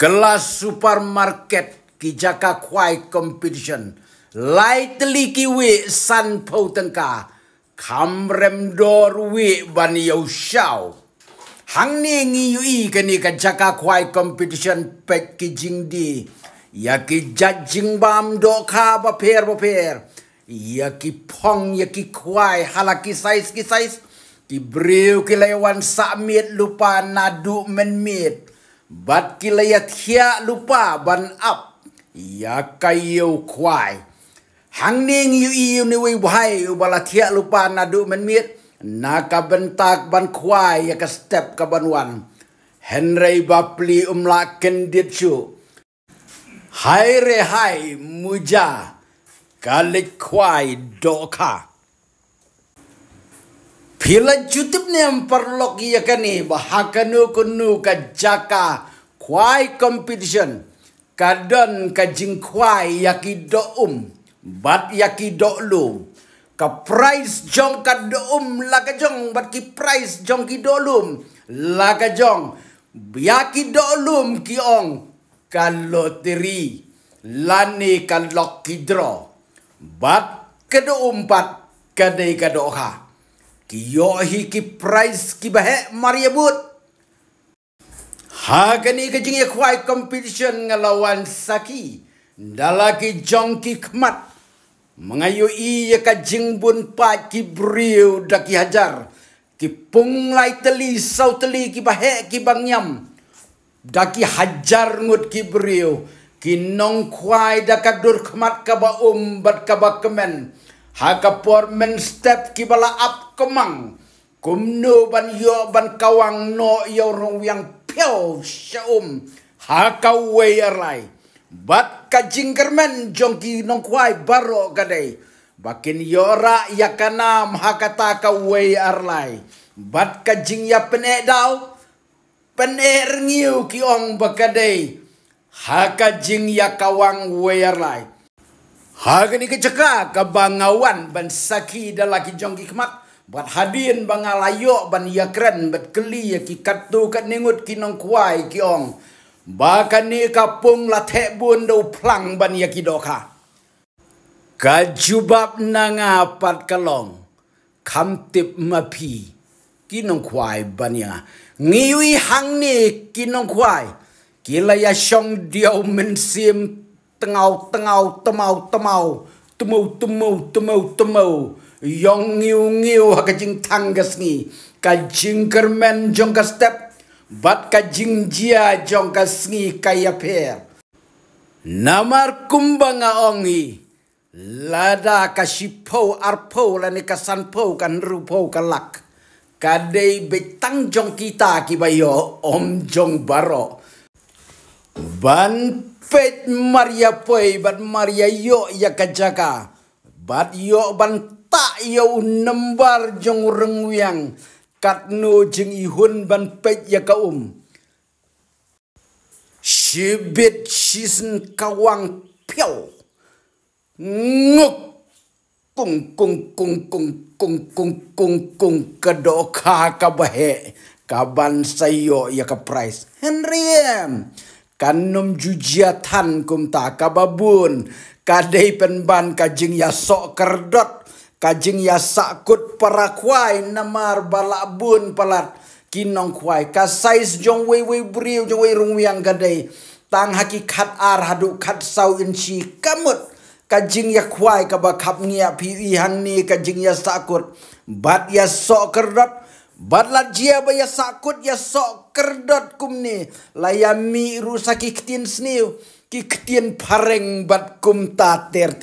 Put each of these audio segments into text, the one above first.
kelas supermarket ki jaka kwai competition lightly ki we san po tengka kamrem dor we ban yau shao hang ni ngi yui kani ka jaka kwai competition pek ki jingdi ya ki judging bam do kha ba per ya ki pong ya ki kwai halaki size ki breu ki lewan samit lupa nadu menmit bat ki layat hia lupa ban up ya kayu kwai hang ning yu ni wei bahai ubala hia lupa nadu menmit naka bentak ban kwai ya ka step ka ban wan Henry bapli umla kendit chu hai re hai muja kalik kwai doka Pila jutip ni ang parlok iya kani bahakanu kunu ka jaka kwai competition kadon ka jing kwai yaki doum bat yaki dolum ka price jong ka doum laga jong bat ki price jong ki dolum laga jong yaki dolum ki ong ka loteri lani ka lucky draw bat kedoum pat kadai ka doha Kiyohi ki prize ki bahe Maria But. Hagani ka jing kwai competition ngalawan saki. Dalaki jong ki kmat. Mengayu iya ka jing bun pat ki briu da ki hajar. Ki pung lai teli sau teli ki bahe ki bangyam. Da ki hajar ngut ki briu. Ki nong kwai da ka dur kmat ka ba bat ka ba kemen. Hakapor men step ki bala up kemang kumno ban yo ban kawang no yo rong yang piao shaum hakawe arlai bat ka jingkermen jongki nong kwai baro kadai bakin yora yakanam hakata ka we arlai bat ka jing ya pene dau pene ngiu ki ong bakadai haka jing ya kawang we arlai Hagani ke cekak ke bangawan ban saki dalaki jongki kemat bat hadin bangalayo ban yakren bat keli ki katu kat ningut ki nong kwai ki ong bakani kapung late bun do plang ban yaki doka kajubab nanga pat kalong kamtip mapi ki nong kwai ban ya ngiwi hang ni ki nong kwai kila ya shong diau mensim tengau temau yong ngiu hakajing tanggas ni kajing kermen jong ka step bat kajing jia jong ka sngi kaya per namar kumbanga ongi lada kasipo arpo lani kasanpo kan rupo kalak kadei betang jong kita kibayo om jong baro ban pet Maria poi bat Maria yo ya kajaka bat yo ban tak yo nembar jong rengwiang katno jeng ihun ban pet ya kaum shibit sisen kawang piao nguk kung kedoka kabahe kaban sayo ya ka price Henriem kanum jujiatan kum ta kababun kadai penban kajing ya sok kerdot kajing ya sakut para kwai namar balabun palat kinong kwai ka size jong wei briu jong wei rungwiang kadai tang hakikat ar hadu kat sau inci kamut kajing ya kwai ka bakap ngia pi hang ni kajing ya sakut bat ya sok kerdot Batlat jia ba ya sakut ya sok kerdot kum ni layami rusaki ketin sniu ki ketin pareng bat kum ta ter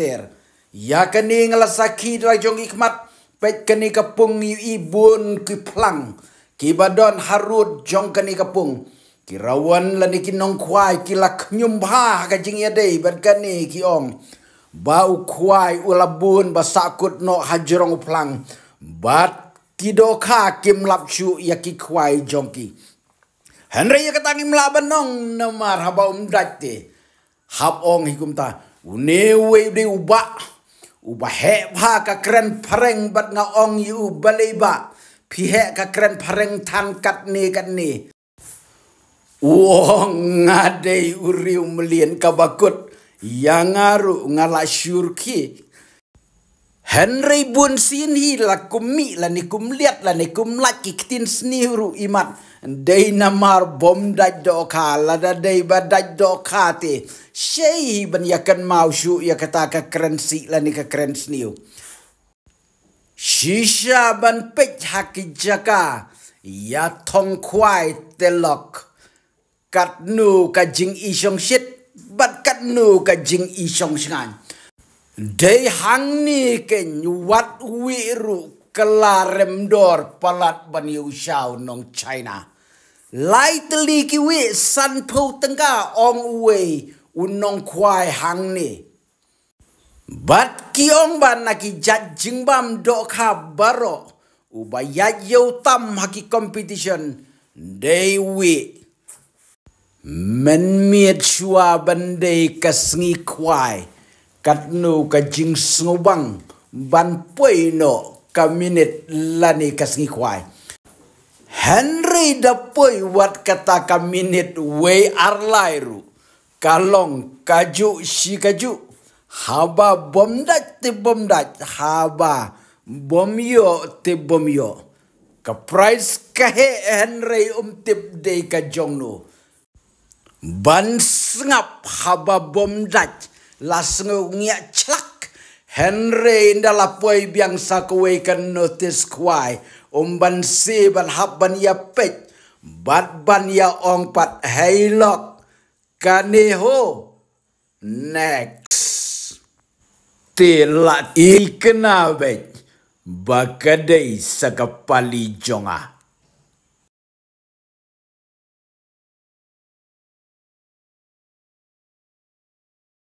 ya kani ngalasaki rajong ikmat pet kani kapung ibun ki plang ki badon harut jong kani kapung ki rawan lani ki nong kwai ki lak nyumbha ka jing ya dei bat kani ki ong bau kwai ulabun ba sakut no hajrong plang bat Kidoka kim lapsu yaki kwai jongki. Henry ya katangi melaban nong namar haba umdate. Hab ong hikum ta. Unewe de uba he pa ka keren pareng bat nga ong yu baleba. Pihe ka keren pareng tan kat ni. Wong ngadei uriu melien kabakut yang ngaru ngala syurki. Henry bun sinhi la kumi la ni kumliat la ni kumlaki kitin sniru imat. Dei namar bom daj doka la da dei badaj doka te. Syei ban yakan mau syu ya kata ka kerensi la ni ka keren sniu. Shisha ban pech haki jaka ya tong kwai telok. Kat nu ka jing isong shit bat kat nu ka jing isong sngan. Dei hang ni ken wat wiru kelarem dor palat ban yu shao nong China. Lai teli ki wi san po tengka ong wei unong kwai hang ni. Bat kiong ban naki jat jingbam do ka baro ubayat yo tam haki competition dei wi. Men miet shua bandai kasngi kwai kat nu ka jing snubang ban poi no ka minit lani kasngi kwai. Henry da poi wat kata ka minit we arlairu kalong kaju si kaju haba bomdat te bomdat haba bomyo te bomyo ka price ka he Henry tip de ka jongno. Ban sengap haba bom daj la sengu ngia chlak Henry ndala poi biang sakwe kan notice kwai ban se ban hab ban ya pech bat ban ya ong pat hailok kaneho next telat ikena bech bakadai sakapali jonga.